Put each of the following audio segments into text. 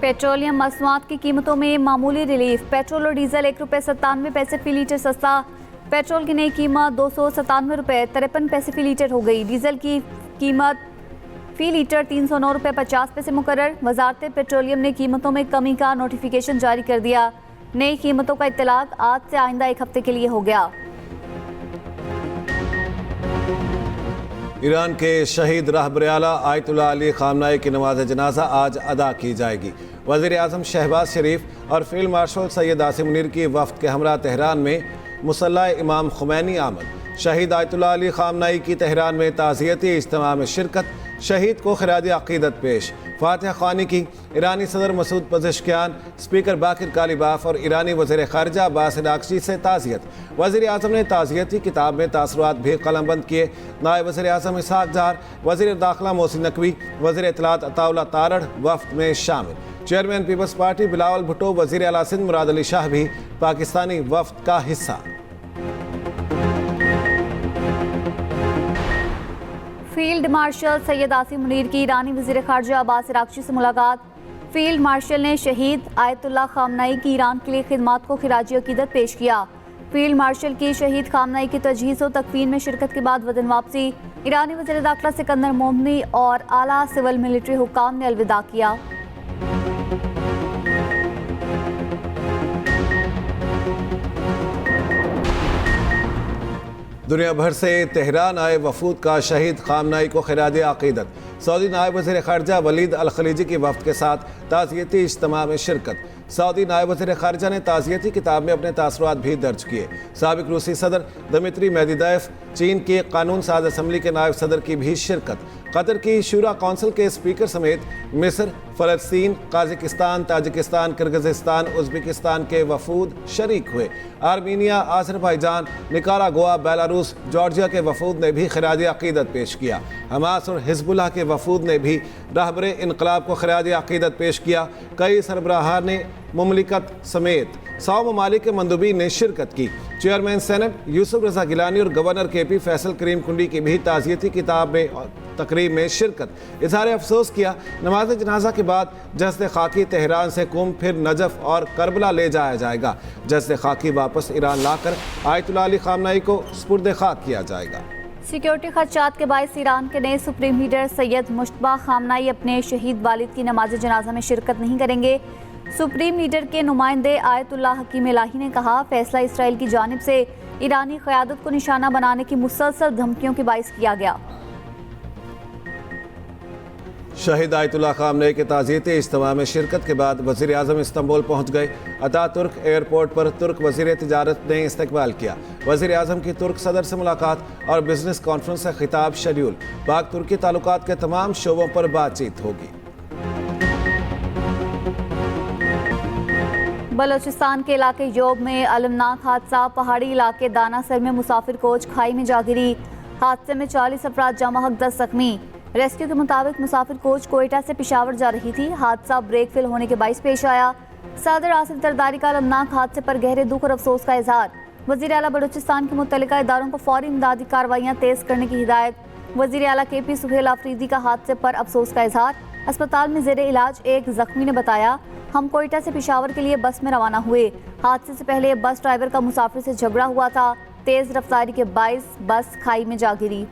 Petroleum मसनूआत की कीमतों में मामूली रिलीफ। पेट्रोल और डीजल ₹1.97 फी लीटर सस्ता। पेट्रोल की नई कीमत ₹297.53 फी लीटर हो गई। डीजल की कीमत फी लीटर ₹309.50 मुकर्रर। वजारत पेट्रोलियम ने कीमतों में कमी का नोटिफिकेशन जारी कर दिया। नई कीमतों का इत्तलाक आज से आइंदा एक हफ्ते के लिए हो गया। ईरान के शहीद रहबर आला आयतुल्लाह अली खामनाई की नमाज जनाजा आज अदा की जाएगी। वज़ीर आज़म शहबाज शरीफ और फील्ड मार्शल सैयद आसिम मुनीर की वफ़द के हमरा तेहरान में मुसल्ला इमाम खुमैनी आमद। शहीद आयतुल्लाह अली खामनाई की तेहरान में ताज़ियती इज्तिमा में शिरकत। शहीद को खिराज अक़ीदत पेश। फातिहा ख़्वानी की ईरानी सदर मसूद पज़ेश्कियान, स्पीकर बाकिर कालीबाफ और ईरानी वज़ीर ख़ारिजा अब्बास अराग़ची से ताज़ियत। वज़ीर आज़म ने ताज़ियती किताब में तासुरात भी कलमबंद किए। नायब वज़ीर आज़म इसहाक़ ज़ाहर, वज़ीर दाखिला मोहसिन नकवी, वज़ीर इत्तलात अताउल्लाह तारड़ वफ़द में शामिल। चेयरमैन पीपल्स पार्टी बिलावल भुट्टो, वज़ीर आला सिंध मुराद अली शाह भी पाकिस्तानी वफ़द का हिस्सा। फील्ड मार्शल सैयद आसिम मुनीर की ईरानी वज़ीर ख़ारिजा अब्बास अराग़ची से मुलाकात। फील्ड मार्शल ने शहीद आयतुल्लाह खामनाई की ईरान के लिए खिदमात को खिराज अक़ीदत पेश किया। फील्ड मार्शल की शहीद खामनाई की तजहीज़ व तकफ़ीन में शिरकत के बाद वतन वापसी। ईरानी वज़ीर दाखिला सिकंदर मोमनी और आला सिविल मिलिट्री हुक्काम ने अलविदा किया। दुनिया भर से तेहरान आए वफूद का शहीद खामनाई को खिराज अक़ीदत। सऊदी नायब वज़ीर ख़ारिजा वलीद अल खलीजी की वफ़द के साथ ताज़ियती इज्तिमा में शिरकत। सऊदी नायब वज़ीर ख़ारिजा ने ताज़ियती किताब में अपने तासुरात भी दर्ज किए। साबिक़ रूसी सदर दमित्री मेदवेदेव, चीन के कानून साज असम्बली के नायब सदर की भी शिरकत। कतर की शूरा कौंसिल के स्पीकर समेत मिस्र, फ़लस्तीन, ताजिकिस्तान, ताजिकिस्तान, किर्गिज़स्तान, उज़्बेकिस्तान के वफूद शरीक हुए। Armenia, Azerbaijan, Nicaragua, Belarus, Georgia के वफूद ने भी खिराज अक़ीदत पेश किया। हमास और हिज़्बुल्लाह के वफूद ने भी रहबर इनक़लाब को खिराज अक़ीदत पेश किया। कई सरबराहान ने मुमलिकत समेत 100 ममालिक के मंदूबीन ने शिरकत की। चेयरमैन सेनेट यूसुफ रज़ा गिलानी और गवर्नर KP फैसल करीम कुंडी की भी ताज़ियती किताब में तकरीब में शिरकत। इज़हार अफसोस किया। नमाज जनाजा के बाद जस्द खाकी तेहरान से कुम फिर नजफ़ और करबला ले जाया जाएगा। जस्द खाकी वापस ईरान लाकर आयतुल्लाह अली खामनाई को सुपुर्द खाक किया जाएगा। सिक्योरिटी खदशात के बायस ईरान के नए सुप्रीम लीडर सैयद मुश्तबा खामनाई अपने शहीद वालिद की नमाज जनाजा में शिरकत नहीं करेंगे। सुप्रीम लीडर के नुमाइंदे आयतुल्लाह हकीम इलाही ने कहा, फैसला इसराइल की जानिब से ईरानी क़यादत को निशाना बनाने की मुसलसल धमकियों के बायस किया गया। शहीद आयतुल्लाह खामनेई के ताज़ियती इज्तिमा में शिरकत के बाद वज़ीर आज़म इस्तांबुल पहुँच गए। अतातुर्क एयरपोर्ट पर तुर्क वज़ीर तिजारत ने इस्तकबाल किया। वज़ीर आज़म की तुर्क सदर से मुलाकात और बिजनेस कॉन्फ्रेंस से खिताब शेड्यूल। पाक तुर्की ताल्लुकात के तमाम शोबों पर बातचीत होगी। बलोचिस्तान के इलाके योब में अलमनाक हादसा। पहाड़ी इलाके दानासर में मुसाफिर कोच खाई में जा गिरी। हादसे में 40 अफराद जमा हक 10 जख्मी। रेस्क्यू के मुताबिक मुसाफिर कोच कोयटा से पेशावर जा रही थी। हादसा ब्रेक फेल होने के बाइस पेश आया। सदर आसिफ जरदारी का अलमनाक हादसे पर गहरे दुख और अफसोस का इजहार। वज़ीर आला बलूचिस्तान के मुतल्लिका इदारों को फौरी इमदादी कार्रवाइयाँ तेज़ करने की हिदायत। वज़ीर आला KP सुहेल आफरीदी का हादसे पर अफसोस का इजहार। अस्पताल में ज़ेरे इलाज एक जख्मी ने बताया, हम कोयटा से पेशावर के लिए बस में रवाना हुए। हादसे से पहले बस ड्राइवर का मुसाफिर से झगड़ा हुआ था। तेज़ रफ्तारी के बाइस बस खाई में जा गिरी।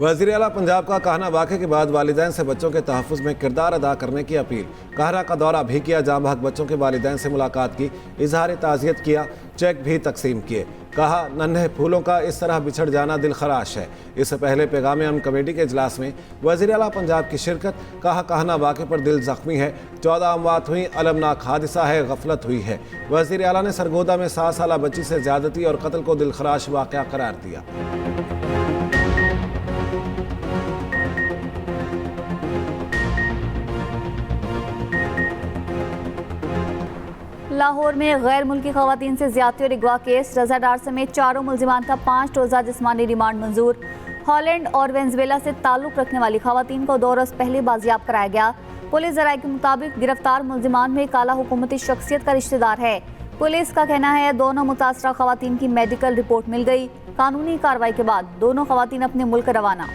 वज़ीर आला पंजाब का कहना, वाक़े के बाद वालिदैन से बच्चों के तहफ़्फ़ुज़ में किरदार अदा करने की अपील। कहरा का दौरा भी किया, जहाँ हक बच्चों के वालिदैन से मुलाकात की, इजहार ताज़ियत किया, चेक भी तकसीम किए। कहा, नन्हे फूलों का इस तरह बिछड़ जाना दिल खराश है। इससे पहले पैगाम अमन कमेटी के इजलास में वज़ीर आला पंजाब की शिरकत। कहा, कहना वाक़े पर दिल ज़ख्मी है। 14 अमवात हुई, अलमनाक हादसा है, गफलत हुई है। वज़ीर आला ने सरगोदा में 7 साला बच्ची से ज़्यादती और कत्ल को दिल खराश वाक़या करार दिया। लाहौर में गैर मुल्की खवातीन से ज्यादती और अगवा केस। रज़ादार समेत 4 मुल्जिमान का 5 रोज़ा जिस्मानी रिमांड मंजूर। हॉलैंड और वेनेजुएला से ताल्लुक़ रखने वाली खवातीन को 2 रोज़ पहले बाजियाब कराया गया। पुलिस ज़राए के मुताबिक गिरफ्तार मुल्जिमान में एक आला हुकूमती शख्सियत का रिश्तेदार है। पुलिस का कहना है, दोनों मुतासरा खवातीन की मेडिकल रिपोर्ट मिल गई। कानूनी कार्रवाई के बाद दोनों खवातीन अपने मुल्क रवाना।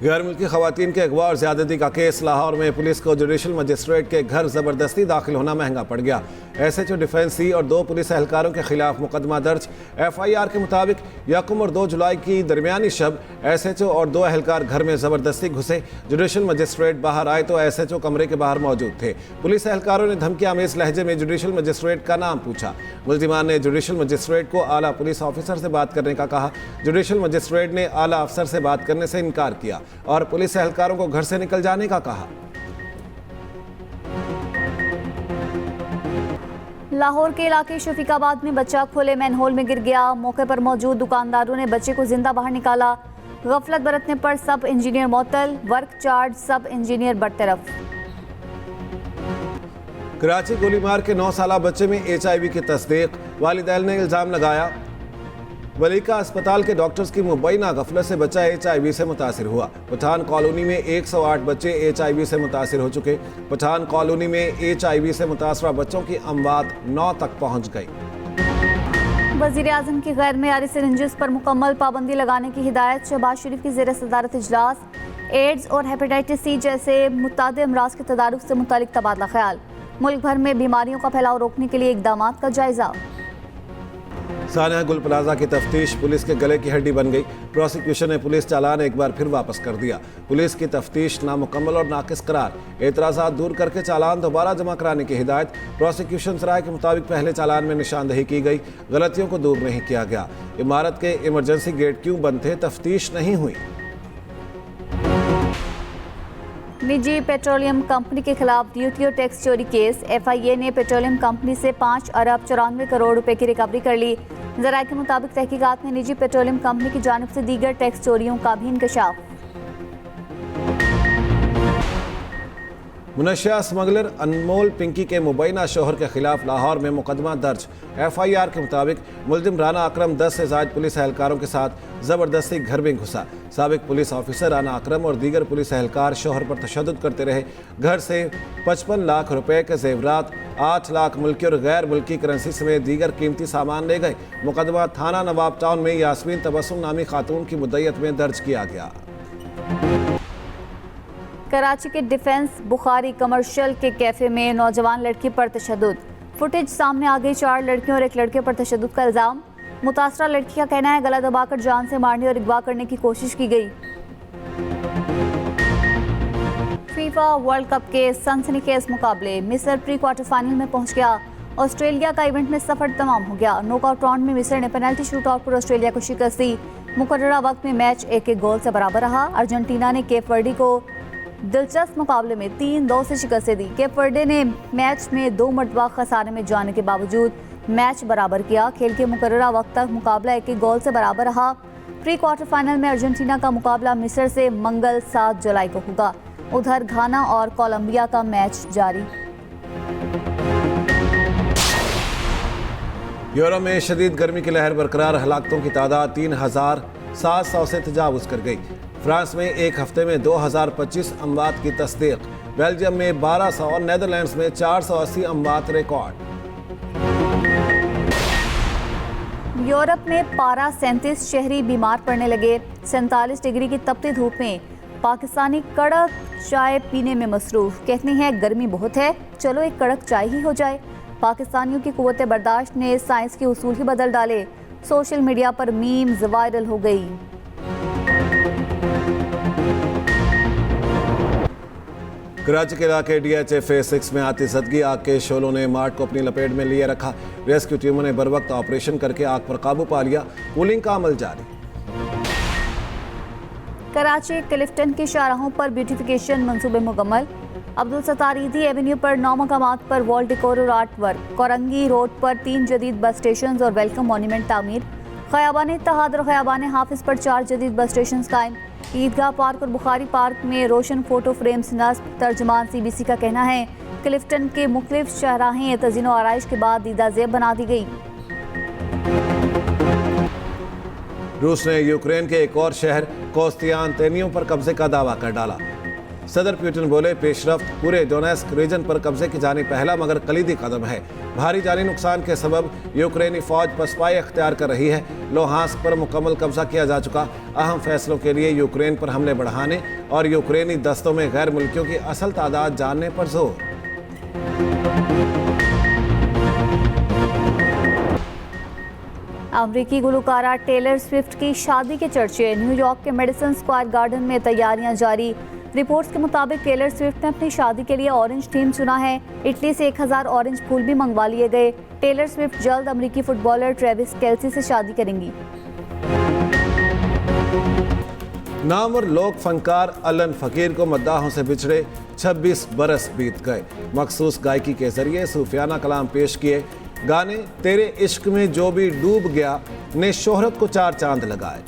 गैर मुल्की खवातीन के अगवा और ज्यादती का केस। लाहौर में पुलिस को जुडिशल मजिस्ट्रेट के घर ज़बरदस्ती दाखिल होना महंगा पड़ गया। SHO डिफेंस सी और 2 पुलिस एहलकारों के खिलाफ मुकदमा दर्ज। FIR के मुताबिक 1 और 2 जुलाई की दरमियानी शब SHO और 2 एहलकार घर में ज़बरदस्ती घुसे। जुडिशल मजिस्ट्रेट बाहर आए तो SHO कमरे के बाहर मौजूद थे। पुलिस एहलकारों ने धमकी आमेज लहजे में जुडिशल मजिस्ट्रेट का नाम पूछा। मुल्जिमान ने जुडिशल मजिस्ट्रेट को आला पुलिस ऑफिसर से बात करने का कहा। जुडिशल मजिस्ट्रेट ने आला अफसर से बात करने से इनकार किया और पुलिस एहलकारों को घर से निकल जाने का कहा। लाहौर के इलाके शफीकाबाद में बच्चा खुले मैनहोल में गिर गया। मौके पर मौजूद दुकानदारों ने बच्चे को जिंदा बाहर निकाला। गफलत बरतने पर सब इंजीनियर मुअत्तल, वर्क चार्ज सब इंजीनियर बरतरफ। कराची गोलीमार के 9 साला बच्चे में HIV की तस्दीक। वालिदैन ने इल्जाम लगाया वलीका अस्पताल के डॉक्टर्स की मुबैना गफलत से बच्चा HIV से मुतासिर हुआ। पठान कॉलोनी में 108 बच्चे HIV से मुतासिर हो चुके। पठान कॉलोनी में HIV से मुतासरा बच्चों की अमवात 9 तक पहुंच गई। वज़ीर आज़म की गैर मेयारी सिरिंजेस पर मुकम्मल पाबंदी लगाने की हिदायत। शहबाज शरीफ की ज़ेर सदारत इजलास। एड्स और हेपेटाइटिस C जैसे मुताद अमराज के तदारुक से मुतालिक तबादला ख्याल। मुल्क भर में बीमारियों का फैलाव रोकने के लिए इकदाम का जायजा। सानिया गुल प्लाजा की तफ्तीश पुलिस के गले की हड्डी बन गई। प्रोसिक्यूशन ने पुलिस चालान एक बार फिर वापस कर दिया। पुलिस की तफ्तीश नामुकम्मल और नाकिस करार। एतराज़ात दूर करके चालान दोबारा जमा कराने की हिदायत। प्रोसिक्यूशन राय के मुताबिक पहले चालान में निशानदही की गई, गलतियों को दूर नहीं किया गया। इमारत के इमरजेंसी गेट क्यों बंद थे, तफ्तीश नहीं हुई। निजी पेट्रोलियम कंपनी के खिलाफ ड्यूटी और टैक्स चोरी केस। FIA ने पेट्रोलियम कंपनी से 5 अरब 94 करोड़ रुपए की रिकवरी कर ली। ज़राए के मुताबिक तहकीकात में निजी पेट्रोलियम कंपनी की जानिब से दीगर टैक्स चोरियों का भी इंकशाफ। मुनशिया स्मगलर अनमोल पिंकी के मुबैना शोहर के खिलाफ लाहौर में मुकदमा दर्ज। FIR के मुताबिक मुल्जिम राना अकरम 10 से ज़ायद पुलिस एहलकारों के साथ ज़बरदस्ती घर में घुसा। साबिक पुलिस ऑफिसर राना अकरम और दीगर पुलिस एहलकार शोहर पर तशद्दुद करते रहे। घर से 55 लाख रुपए के जेवरात, 8 लाख मुल्की और गैर मुल्की करेंसी समेत दीगर कीमती सामान ले गए। मुकदमा थाना नवाब टाउन में यास्मीन तबस्सुम नामी खातून की मुद्दत में दर्ज किया गया। कराची के डिफेंस बुखारी कमर्शियल के कैफे में नौजवान लड़की पर तशद्दुद। फुटेज सामने आ गई। 4 लड़कियों और 1 लड़के पर तशद्दुद का इल्जाम। मुतासरा लड़की का कहना है गला दबाकर जान से मारने और अगवा करने की कोशिश की गई। फीफा वर्ल्ड कप के सनसनीखेज मुकाबले। मिस्र प्री क्वार्टर फाइनल में पहुंच गया। ऑस्ट्रेलिया का इवेंट में सफर तमाम हो गया। नॉकआउट राउंड में मिस्र ने पेनल्टी शूट आउट पर ऑस्ट्रेलिया को शिकस्त दी। मुकर्ररा वक्त में मैच 1-1 गोल से बराबर रहा। अर्जेंटीना ने केप वर्डे को दिलचस्प मुकाबले में 3-2 से शिकस्त दी। केप वर्डे ने मैच में 2 मरतबा खसारे में जाने के बावजूद मैच बराबर किया। खेल के मुकर्ररा वक्त तक मुकाबला 1-1 गोल से बराबर रहा। प्री क्वार्टर फाइनल में अर्जेंटीना का मुकाबला मिस्र से मंगल 7 जुलाई को होगा। उधर घाना और कोलंबिया का मैच जारी। यूरोप में शदीद गर्मी की लहर बरकरार। हलाकतों की तादाद 3700 से तजावुज कर गई। फ्रांस में एक हफ्ते में 2025 अमवात की तस्दीक। बेल्जियम में 1200 और नेदरलैंड्स में 480 अमवात रिकॉर्ड। यूरोप में पारा 37 शहरी बीमार पड़ने लगे। 47 डिग्री की तपती धूप में पाकिस्तानी कड़क चाय पीने में मसरूफ। कहते हैं गर्मी बहुत है, चलो एक कड़क चाय ही हो जाए। पाकिस्तानियों की कुव्वत बर्दाश्त ने साइंस के उसूल ही बदल डाले। सोशल मीडिया पर मीम्स वायरल हो गई। कराची के इलाके DHA फेज 6 में आती सदगी। आग के शोलों ने मार्ट को अपनी लपेट में लिए रखा। रेस्क्यू टीमों ने बर वक्त ऑपरेशन करके आग पर काबू पा लिया। कूलिंग का अमल जारी। कराची क्लिफ्टन के शाहराहों पर ब्यूटिफिकेशन मंसूबे मुकम्मल। अब्दुल सत्तार ईदी एवेन्यू पर 9 मकामात पर वॉल डेकोर और आर्ट वर्क। कोरंगी रोड पर 3 जदीद बस स्टेशन और वेलकम मॉन्यूमेंट तामीर। ख़याबान इत्तेहाद और ख़याबान हाफिज पर 4 जदीद बस स्टेशन कायम। ईदगाह पार्क और बुखारी पार्क में रोशन फोटो फ्रेम्स नस्ब। तर्जमान CBC का कहना है क्लिफ्टन के मुख्तलिफ शाहराहें तज़ीन और आराइश के बाद दीदा ज़ेब बना दी गई। रूस ने यूक्रेन के एक और शहर कोस्तियानतेनियों पर कब्जे का दावा कर डाला। सदर पुतिन बोले, पेशरफ्त पूरे डोनेस्क रीजन पर कब्जे की जानी पहला मगर कलीदी कदम है। भारी जानी नुकसान के सबब यूक्रेनी फौज पसपाई अख्तियार कर रही है। लोहांस्क पर मुकम्मल कब्जा किया जा चुका। अहम फैसलों के लिए यूक्रेन पर हमले बढ़ाने और यूक्रेनी दस्तों में गैर मुल्कियों की असल तादाद जानने पर जोर। अमरीकी गुलकारा टेलर स्विफ्ट की शादी के चर्चे। न्यूयॉर्क के मेडिसन स्क्वायर गार्डन में तैयारियां जारी। रिपोर्ट्स के मुताबिक टेलर स्विफ्ट ने अपनी शादी के लिए ऑरेंज थीम चुना है। इटली से 1000 ऑरेंज फूल भी मंगवा लिए गए। टेलर स्विफ्ट जल्द अमरीकी फुटबॉलर ट्रेविस केल्सी से शादी करेंगी। नामवर लोक फनकार अलन फकीर को मद्दाहों से बिछड़े 26 बरस बीत गए। मखसूस गायकी के जरिए सूफियाना कलाम पेश किए। गाने तेरे इश्क में जो भी डूब गया ने शोहरत को 4 चांद लगाए।